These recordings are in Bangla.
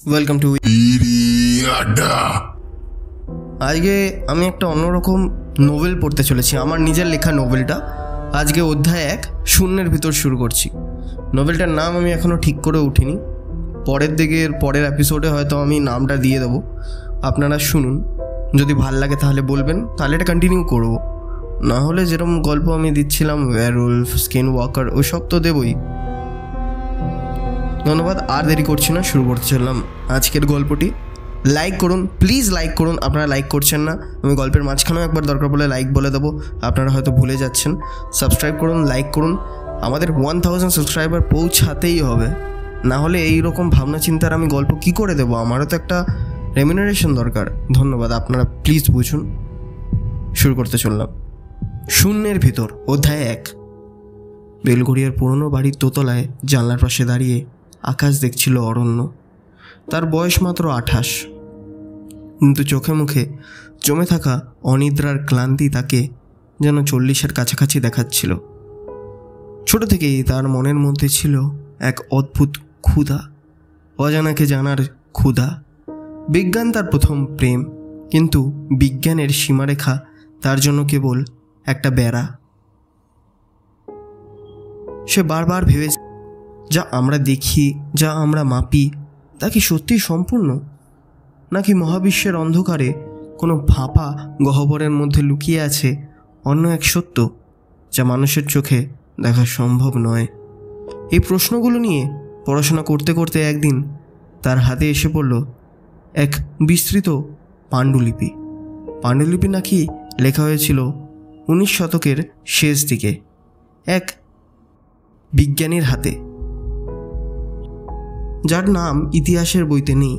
ওয়েলকাম টু আড্ডা। আজকে আমি একটা অন্যরকম নোভেল পড়তে চলেছি, আমার নিজের লেখা নোভেলটা। আজকে অধ্যায় 1 শূন্যের ভিতর শুরু করছি। নোভেলটার নাম আমি এখনও ঠিক করে উঠিনি, পরের এপিসোডে হয়তো আমি নামটা দিয়ে দেবো, আপনারা শুনুন। যদি ভাল লাগে তাহলে বলবেন, তাহলে এটা কন্টিনিউ করবো। না হলে যেরকম গল্প আমি দিচ্ছিলাম ওয়্যারউলফ, স্কিন ওয়াকার, ওই সব তো দেবই। ধন্যবাদ, আর দেরি করছি না, শুরু করতে চললাম আজকের গল্পটি। লাইক করুন, প্লিজ লাইক করুন। আপনারা লাইক করছেন না, আমি গল্পের মাঝখানেও একবার দরকার পড়লে লাইক বলে দেবো, আপনারা হয়তো ভুলে যাচ্ছেন। সাবস্ক্রাইব করুন, লাইক করুন। আমাদের 1000 সাবস্ক্রাইবার পৌঁছাতেই হবে, না হলে এইরকম ভাবনা চিন্তার আমি গল্প কি করে দেবো? আমারও তো একটা রেমিনারেশন দরকার। ধন্যবাদ, আপনারা প্লিজ বুঝুন। শুরু করতে চললাম। শূন্যের ভিতর অধ্যায় 1। বেলঘড়িয়ার পুরনো বাড়ির দোতলায় জানলার পাশে দাঁড়িয়ে আকাশ দেখছিল অরণ্য। তার বয়স মাত্র 28, কিন্তু চোখে মুখে জমে থাকা অনিদ্রার ক্লান্তি তাকে যেন 40-এর কাছাকাছি দেখাচ্ছিল। ছোট থেকেই তার মনের মধ্যে ছিল এক অদ্ভুত ক্ষুধা, অজানাকে জানার ক্ষুধা। বিজ্ঞান তার প্রথম প্রেম, কিন্তু বিজ্ঞানের সীমারেখা তার জন্য কেবল একটা বেড়া। সে বারবার ভেবেছে, যা আমরা দেখি, যা আমরা মাপি, তা কি সত্যি সম্পূর্ণ, নাকি মহাবিশ্বের অন্ধকারে কোনো ফাঁপা গহ্বরের মধ্যে লুকিয়ে আছে অন্য এক সত্য, যা মানুষের চোখে দেখা সম্ভব নয়? এই প্রশ্নগুলো নিয়ে পড়াশোনা করতে করতে একদিন তার হাতে এসে পড়ল এক বিস্তৃত পাণ্ডুলিপি। পাণ্ডুলিপি নাকি লেখা হয়েছিল 19 শতকের শেষ দিকে এক বিজ্ঞানীর হাতে, যার নাম ইতিহাসের বইতে নেই।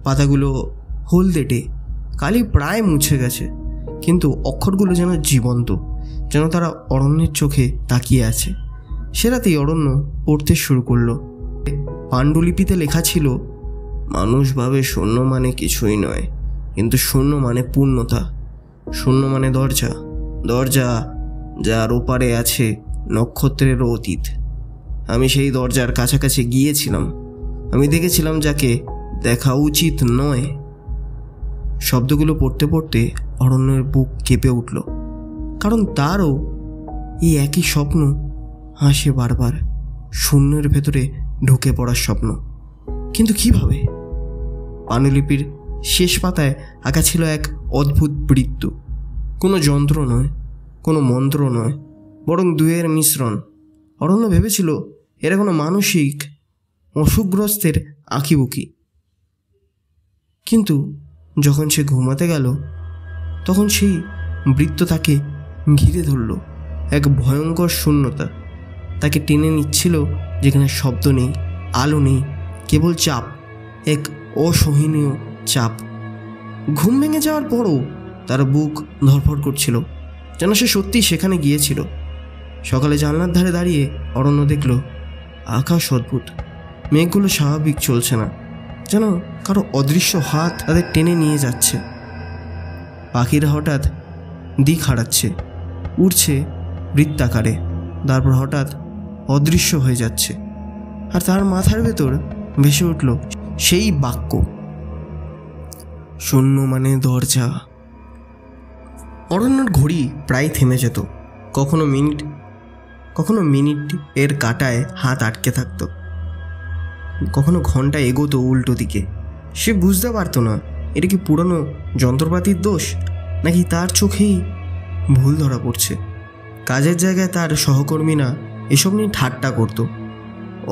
পাতাগুলো হলদেটে, কালি প্রায় মুছে গেছে, কিন্তু অক্ষরগুলো যেন জীবন্ত, যেন তারা অরণ্যের চোখে তাকিয়ে আছে। সে রাতেই অরণ্য পড়তে শুরু করলো। পাণ্ডুলিপিতে লেখা ছিল, মানুষ ভাবে শূন্য মানে কিছুই নয়, কিন্তু শূন্য মানে পূর্ণতা। শূন্য মানে দরজা, দরজা যার ওপারে আছে নক্ষত্রেরও অতীত। আমি সেই দরজার কাছাকাছি গিয়েছিলাম, আমি দেখেছিলাম যাকে দেখা উচিত নয়। শব্দগুলো পড়তে পড়তে অরণ্যের বুক কেঁপে উঠল, কারণ তারও এই একই স্বপ্ন হাসে বারবার, শূন্যের ভেতরে ঢুকে পড়ার স্বপ্ন। কিন্তু কিভাবে? পাণ্ডুলিপির শেষ পাতায় আঁকা ছিল এক অদ্ভুত বৃত্ত, কোনো যন্ত্র নয়, কোনো মন্ত্র নয়, বরং দুয়ের মিশ্রণ। অরণ্য ভেবেছিল এরা কোনো মানসিক অসুখগ্রস্তের আঁকিবুকি। কিন্তু যখন সে ঘুমাতে গেল, তখন সেই বৃত্ত তাকে ঘিরে ধরল। এক ভয়ঙ্কর শূন্যতা তাকে টেনে নিচ্ছিল, যেখানে শব্দ নেই, আলো নেই, কেবল চাপ, এক অসহনীয় চাপ। ঘুম ভেঙে যাওয়ার পরও তার বুক ধড়ফড় করছিল, যেন সে সত্যিই সেখানে গিয়েছিল। সকালে জানলার ধারে দাঁড়িয়ে অরণ্য দেখল আকাশ অদ্ভুত। মেঘগুলো স্বাভাবিক চলছে না, যেন কারো অদৃশ্য হাত তাদের টেনে নিয়ে যাচ্ছে। পাখিরা হঠাৎ দিক হারাচ্ছে, উড়ছে বৃত্তাকারে, তারপর হঠাৎ অদৃশ্য হয়ে যাচ্ছে। আর তার মাথার ভেতর ভেসে উঠল সেই বাক্য, শূন্য মানে দরজা। অরণ্যর ঘড়ি প্রায় থেমে যেত, কখনো মিনিট এর কাঁটায় হাত আটকে থাকতো, কখনো ঘন্টা এগোতো উল্টো দিকে। সে বুঝতে পারতো না এটা কি পুরনো যন্ত্রপাতির দোষ, নাকি তার চোখেই ভুল ধরা পড়ছে। কাজের জায়গায় তার সহকর্মীরা এসব নিয়ে ঠাট্টা করত।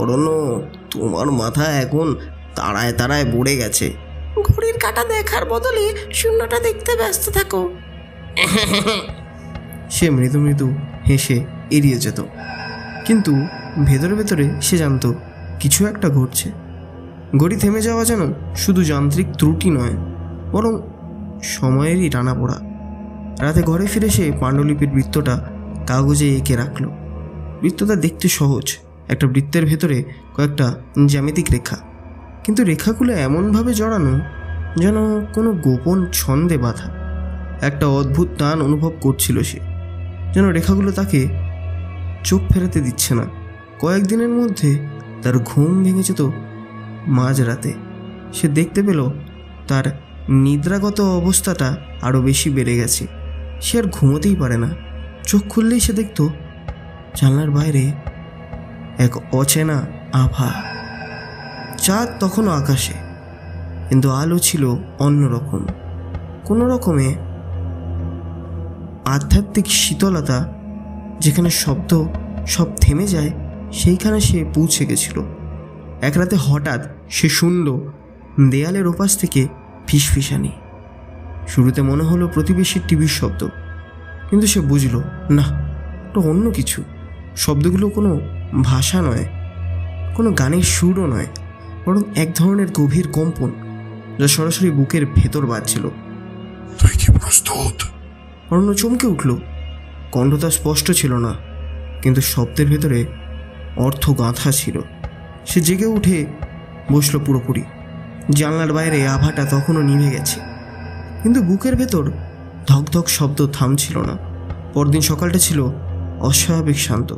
অরণ্য, তোমার মাথা এখন তারায় তারায় পড়ে গেছে, ঘড়ির কাঁটা দেখার বদলে শূন্যটা দেখতে ব্যস্ত থাকো। সে মৃদু মৃদু হেসে এড়িয়ে যেত, কিন্তু ভেতরে ভেতরে সে জানতো কিছু একটা ঘটছে। ঘড়ি থেমে যাওয়া যেন শুধু যান্ত্রিক ত্রুটি নয়, বরং সময়েরই টানাপোড়া। রাতে ঘরে ফিরে সে পাণ্ডুলিপির বৃত্তটা কাগজে এঁকে রাখল। বৃত্তটা দেখতে সহজ, একটা বৃত্তের ভেতরে কয়েকটা জ্যামিতিক রেখা, কিন্তু রেখাগুলো এমনভাবে জড়ানো যেন কোনো গোপন ছন্দে বাঁধা। একটা অদ্ভুত টান অনুভব করছিল সে, যেন রেখাগুলো তাকে চোখ ফেরাতে দিচ্ছে না। কয়েকদিনের মধ্যে তার ঘুম ভেঙে যেত মাঝরাতে, সে দেখতে পেল তার নিদ্রাগত অবস্থাটা আরও বেশি বেড়ে গেছে। সে আর ঘুমোতেই পারে না। চোখ খুললেই সে দেখত জানলার বাইরে এক অচেনা আভা। চাঁদ তখনও আকাশে, কিন্তু আলো ছিল অন্যরকম। কোনো রকমে আধ্যাত্মিক শীতলতা, যেখানে শব্দ সব থেমে যায়, সেইখানে সে পৌঁছে গেছিল। এক রাতে হঠাৎ সে শুনল দেয়ালের ওপাশ থেকে ফিসফিসানি। শুরুতে মনে হলো প্রতিবেশীর টিভির শব্দ, কিন্তু সে বুঝল না, ওটা অন্য কিছু। শব্দগুলো কোনো ভাষা নয়, কোনো গানের সুরও নয়, বরং এক ধরনের গভীর কম্পন, যা সরাসরি বুকের ভেতর বাজছিল। তুই কি প্রস্তুত? অরণ্য চমকে উঠল। কণ্ঠটা স্পষ্ট ছিল না, কিন্তু শব্দের ভেতরে অর্থ গাঁথা ছিল। সে জেগে উঠে বসল পুরোপুরি। জানলার বাইরে আভাটা তখনও নিভে গেছে, কিন্তু বুকের ভেতর ধকধক শব্দ থামছিল না। পরদিন সকালটা ছিল অস্বাভাবিক শান্ত,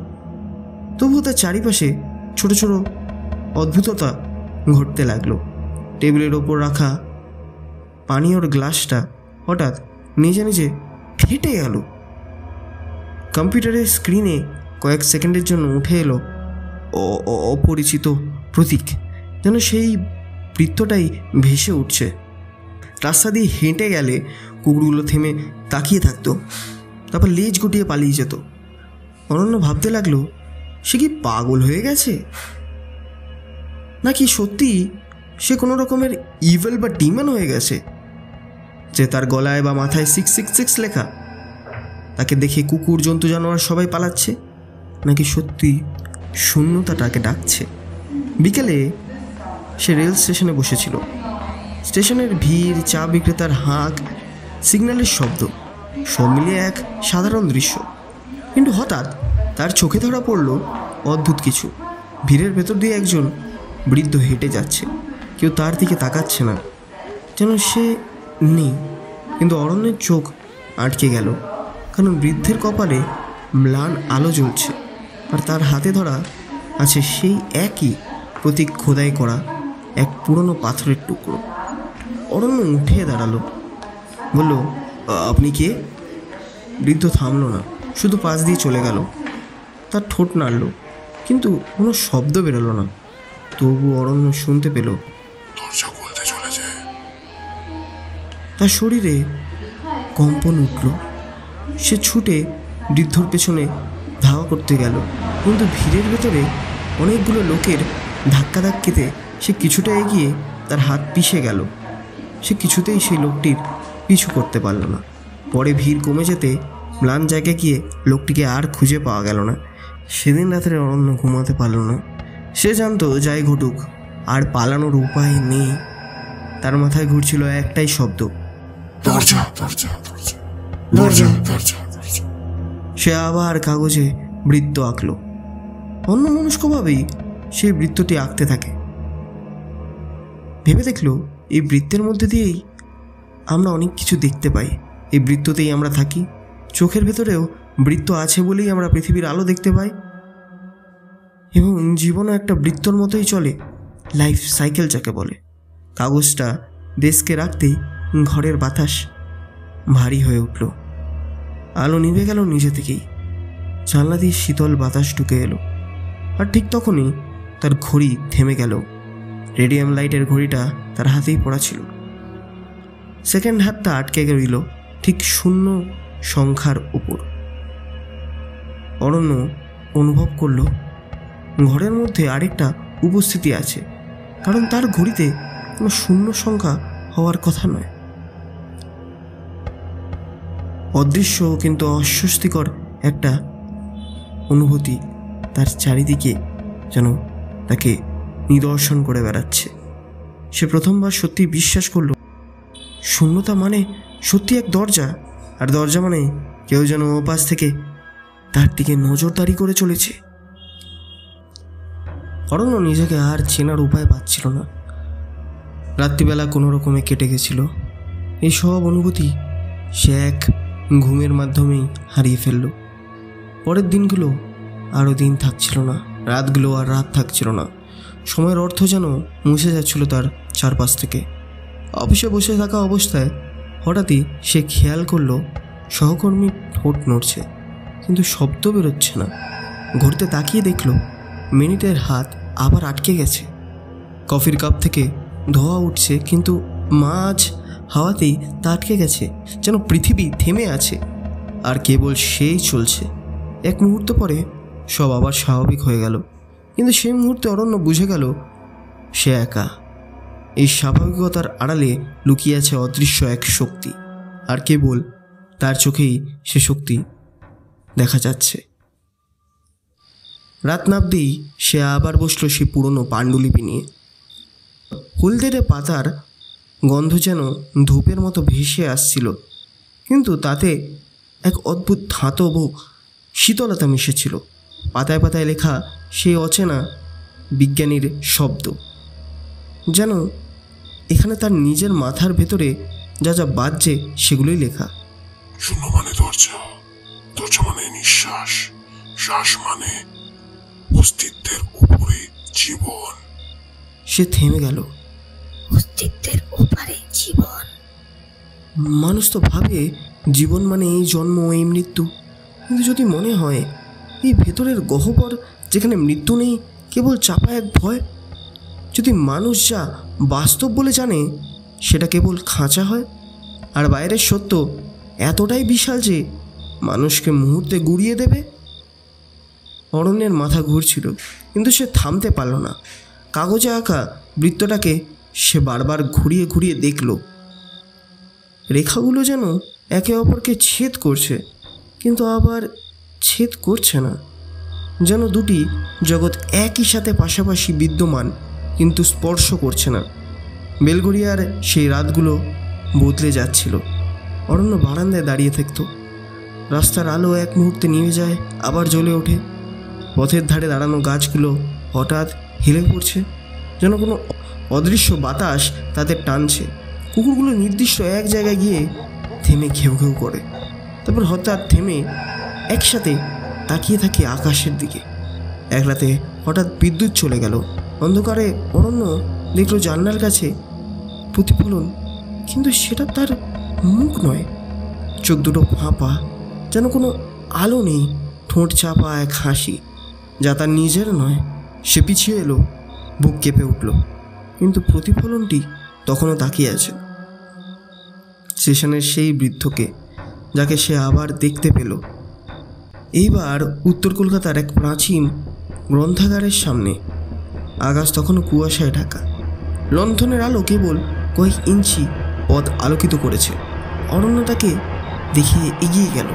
তবুও তার চারিপাশে ছোট ছোট অদ্ভুততা ঘটতে লাগলো। টেবিলের ওপর রাখা পানীয়র গ্লাসটা হঠাৎ নিজে নিজে ফেটে গেল। কম্পিউটারের স্ক্রিনে কয়েক সেকেন্ডের জন্য উঠে এলো অপরিচিত প্রতীক, যেন সেই বৃত্তটাই ভেসে উঠছে। রাস্তা দিয়ে হেঁটে গেলে কুকুরগুলো থেমে তাকিয়ে থাকতো, তারপর লেজ গুটিয়ে পালিয়ে যেত। অরণ্য ভাবতে লাগলো, সে কি পাগল হয়ে গেছে, নাকি সত্যি সে কোনো রকমের ইভেল বা ডিমন হয়ে গেছে, যে তার গলায় বা মাথায় 666 লেখা। তাকে দেখে কুকুর, জন্তু, জানোয়ার সবাই পালাচ্ছে, নাকি সত্যি শূন্যতা তাকে ডাকছে। বিকেলে সে রেল স্টেশনে বসেছিল। স্টেশনের ভিড়, চা বিক্রেতার হাঁক, সিগন্যালের শব্দ, সব মিলিয়ে এক সাধারণ দৃশ্য। কিন্তু হঠাৎ তার চোখে ধরা পড়ল অদ্ভুত কিছু। ভিড়ের ভেতর দিয়ে একজন বৃদ্ধ হেঁটে যাচ্ছে। কেউ তার দিকে তাকাচ্ছে না, যেন সে নেই। কিন্তু অরণ্যের চোখ আটকে গেল, কারণ বৃদ্ধের কপালে ম্লান আলো জ্বলছে, আর তার হাতে ধরা আছে সেই একই প্রতীক খোদাই করা এক পুরনো পাথরের টুকরো। অরণ্য উঠে দাঁড়ালো, বলল, আপনি কে? বৃদ্ধ থামল না, শুধু পাশ দিয়ে চলে গেল। তার ঠোঁট নাড়ল, কিন্তু কোনো শব্দ বেরোলো না। তবু অরণ্য শুনতে পেল দরজা খুলতে চলেছে। তার শরীরে কম্পন উঠল। সে ছুটে বৃদ্ধর পেছনে ধাওয়া করতে গেল, কিন্তু ভিড়ের ভেতরে অনেকগুলো লোকের ধাক্কাধাক্কিতে সে কিছুটা এগিয়ে তার হাত পিষে গেল। সে কিছুতেই সেই লোকটির পিছু করতে পারল না। পরে ভিড় কমে যেতে ম্লান জায়গায় গিয়ে লোকটিকে আর খুঁজে পাওয়া গেল না। সেদিন রাত্রে অরণ্য ঘুমাতে পারল না। সে জানতো যাই ঘটুক আর পালানোর উপায় নেই। তার মাথায় ঘুরছিল একটাই শব্দ, দরজা দরজা দরজা দরজা দরজা দরজা। সে আবার কাগজে বৃত্ত আঁকল। অন্যমনস্কভাবেই সেই বৃত্তটি আঁকতে থাকে। ভেবে দেখল, এই বৃত্তের মধ্যে দিয়েই আমরা অনেক কিছু দেখতে পাই। এই বৃত্ততেই আমরা থাকি। চোখের ভেতরেও বৃত্ত আছে বলেই আমরা পৃথিবীর আলো দেখতে পাই, এবং জীবনও একটা বৃত্তর মতোই চলে, লাইফ সাইকেল যাকে বলে। কাগজটা ডেস্কে রাখতেই ঘরের বাতাস ভারী হয়ে উঠল। আলো নিভে গেল নিজে থেকেই। জানলা দিয়ে শীতল বাতাস ঢুকে এলো। আর ঠিক তখনই তার ঘড়ি থেমে গেল। রেডিয়াম লাইটের ঘড়িটা তার হাতেই পড়া ছিল। সেকেন্ড হাতটা আটকে রইল ঠিক শূন্য সংখ্যার উপর। অরণ্য অনুভব করল ঘরের মধ্যে আরেকটা উপস্থিতি আছে, কারণ তার ঘড়িতে কোনো শূন্য সংখ্যা হওয়ার কথা নয়। অদৃশ্য কিন্তু অস্বস্তিকর একটা অনুভূতি তার চারিদিকে যেন তাকে নিদর্শন করে বেড়াচ্ছে। সে প্রথমবার সত্যি বিশ্বাস করল, শূন্যতা মানে সত্যি এক দরজা, আর দরজা মানে কেউ যেন ওপাশ থেকে তার দিকে নজরদারি করে চলেছে। অরণ্য নিজেকে আর চেনার উপায় পাচ্ছিল না। রাত্রিবেলা কোনো রকমে কেটে গেছিল। এই সব অনুভূতি সে এক ঘুমের মাধ্যমেই হারিয়ে ফেলল। পরের দিনগুলো আরও দিন থাকছিল না, রাতগুলো আর রাত থাকছিল না। সময়ের অর্থ যেন মুছে যাচ্ছিল তার চারপাশ থেকে। অফিসে বসে থাকা অবস্থায় হঠাৎই সে খেয়াল করলো সহকর্মীর ঠোঁট নড়ছে, কিন্তু শব্দ বেরোচ্ছে না। ঘুরতে তাকিয়ে দেখলো মিনিটের হাত আবার আটকে গেছে। কফির কাপ থেকে ধোঁয়া উঠছে, কিন্তু মাঝ হাওয়াতেই তা আটকে গেছে, যেন পৃথিবী থেমে আছে আর কেবল সেই চলছে। এক মুহূর্ত পরে সব আবার স্বাভাবিক হয়ে গেল, কিন্তু সেই মুহূর্তে অরণ্য বুঝে গেল সে একা। এই স্বাভাবিকতার আড়ালে লুকিয়ে আছে অদৃশ্য এক শক্তি, আর কেবল তার চোখেই সে শক্তি দেখা যাচ্ছে। রাত নামতেই সে আবার বসলো সেই পুরনো পাণ্ডুলিপি নিয়ে। হলদেটে পাতার গন্ধ যেন ধূপের মতো ভেসে আসছিল, কিন্তু তাতে এক অদ্ভুত ধাতব শীতলতা মিশেছিল। পাতায় পাতায় লেখা সেই অচেনা বিজ্ঞানীর শব্দ, যেন এখানে তার নিজের মাথার ভেতরে যা যা বাজছে সেগুলোই লেখা। শূন্য মানে দরজা, দরজা মানে নিঃশ্বাস, শ্বাস মানে অস্তিত্বের উপরে জীবন। সে থেমে গেল। অস্তিত্বের উপরে জীবন? মানুষ তো ভাবে জীবন মানে এই জন্ম এই মৃত্যু, কিন্তু যদি মনে হয় এই ভেতরের গহ্বর যেখানে মৃত্যু নেই, কেবল চাপা এক ভয়, যদি মানুষ যা বাস্তব বলে জানে সেটা কেবল খাঁচা হয়, আর বাইরের সত্য এতটাই বিশাল যে মানুষকে মুহূর্তে গুড়িয়ে দেবে। অরণ্যের মাথা ঘুরছিল, কিন্তু সে থামতে পারল না। কাগজে আঁকা বৃত্তটাকে সে বারবার ঘুরিয়ে ঘুরিয়ে দেখল। রেখাগুলো যেন একে অপরকে ছেদ করছে, কিন্তু আবার ছেদ করছে না, যেন দুটি জগৎ একই সাথে পাশাপাশি বিদ্যমান, কিন্তু স্পর্শ করছে না। বেলগড়িয়ার সেই রাতগুলো বদলে যাচ্ছিল। অরণ্য বারান্দায় দাঁড়িয়ে থাকত। রাস্তার আলো এক মুহূর্তে নিভে যায়, আবার জ্বলে ওঠে। পথের ধারে দাঁড়ানো গাছগুলো হঠাৎ হেলে পড়ছে, যেন কোনো অদৃশ্য বাতাস তাদের টানছে। কুকুরগুলো নির্দিষ্ট এক জায়গায় গিয়ে থেমে ঘেউ ঘেউ করে, তারপর হঠাৎ থেমে একসাথে তাকিয়ে থাকে আকাশের দিকে। এক রাতে হঠাৎ বিদ্যুৎ চলে গেল। অন্ধকারে অরণ্য দেখল জানলার কাছে প্রতিফলন, কিন্তু সেটা তার মুখ নয়। চোখ দুটো ফাঁপা, যেন কোনো আলো নেই। ঠোঁট চাপা এক হাসি, যা তার নিজের নয়। সে পিছিয়ে এলো, বুক কেঁপে উঠল, কিন্তু প্রতিফলনটি তখনও তাকিয়ে আছে। স্টেশনের সেই বৃদ্ধকে, যাকে সে আবার দেখতে পেল। এইবার উত্তর কলকাতার এক প্রাচীন গ্রন্থাগারের সামনে। আকাশ তখনও কুয়াশায় ঢাকা। লণ্ঠনের আলো কেবল কয়েক ইঞ্চি পথ আলোকিত করেছে। অরণ্য তাকে দেখিয়ে এগিয়ে গেল।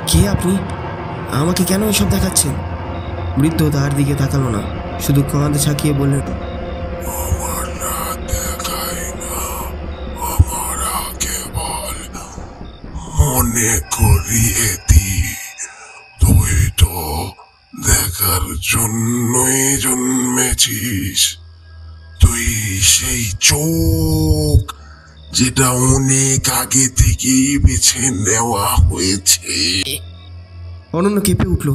কে আপনি? আমাকে কেন এসব দেখাচ্ছেন? বৃদ্ধ তার দিকে তাকালো না, শুধু কাঁধে ছাকিয়ে বললেন, মনে করিয়ে দি, তুই তো দেখার জন্যই জন্মেছিস। তুই সেই চোখ যেটা অনেক আগে থেকেই বেছে নেওয়া হয়েছে। অরণ্য কেঁপে উঠল।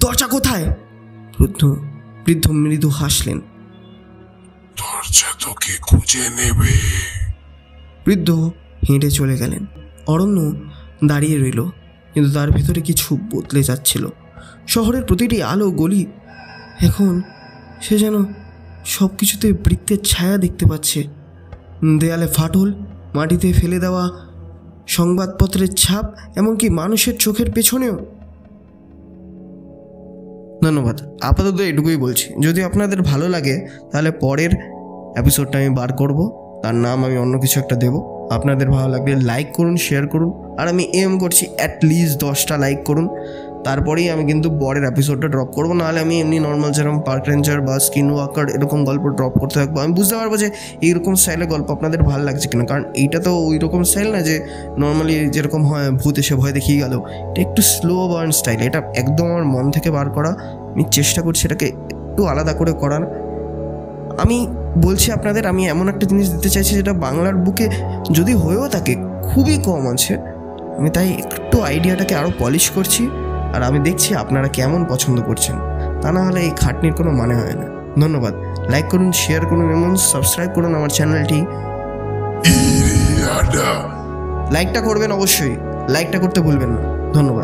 দরজা কোথায়? বৃদ্ধ মৃদু হাসলেন। দরজা তোকে খুঁজে নেবে। বৃদ্ধ হেঁটে চলে গেলেন। অরণ্য দাঁড়িয়ে রইল, কিন্তু তার ভেতরে কিছু বদলে যাচ্ছিল। শহরের প্রতিটি আলো গলি এখন সে যেন সব কিছুতে বৃত্তের ছায়া দেখতে পাচ্ছে। দেয়ালে ফাটল, মাটিতে ফেলে দেওয়া সংবাদপত্রের ছাপ, এমনকি মানুষের চোখের পেছনেও। ধন্যবাদ। আপাতত এটুকুই বলছি। যদি আপনাদের ভালো লাগে তাহলে পরের এপিসোডটা আমি বার করব, তার নাম আমি অন্য কিছু একটা দেবো। আপনাদের ভালো লাগলে লাইক করুন, শেয়ার করুন, আর আমি করছি অ্যাটলিস্ট 10টা লাইক করুন, তারপরেই আমি কিন্তু পরের এপিসোডটা ড্রপ করবো। নাহলে আমি এমনি নর্মাল যেরকম পার্ক রেঞ্জার বা স্কিন ওয়াকার এরকম গল্প ড্রপ করতে থাকবো। আমি বুঝতে পারবো যে এইরকম স্টাইলের গল্প আপনাদের ভালো লাগছে কিনা, কারণ এইটা তো ওই রকম স্টাইল না যে নর্মালি যেরকম হয় ভূত এসে ভয় দেখিয়ে গেল। এটা একটু স্লো বার্ন স্টাইল, এটা একদম আমার মন থেকে বার করা। আমি চেষ্টা করছি এটাকে একটু আলাদা করে করার। আমি বলছি আপনাদের, আমি এমন একটা জিনিস দিতে চাইছি যেটা বাংলার বুকে যদি হয়েও থাকে খুবই কম আছে। আমি তাই একটু আইডিয়াটাকে আরও পলিশ করছি, আর আমি দেখছি আপনারা কেমন পছন্দ করছেন। তা না হলে এই খাটনির কোনো মানে হয় না। ধন্যবাদ। লাইক করুন, শেয়ার করুন এবং সাবস্ক্রাইব করুন আমার চ্যানেলটি। Iriada. লাইকটা করবেন অবশ্যই, লাইকটা করতে ভুলবেন না। ধন্যবাদ।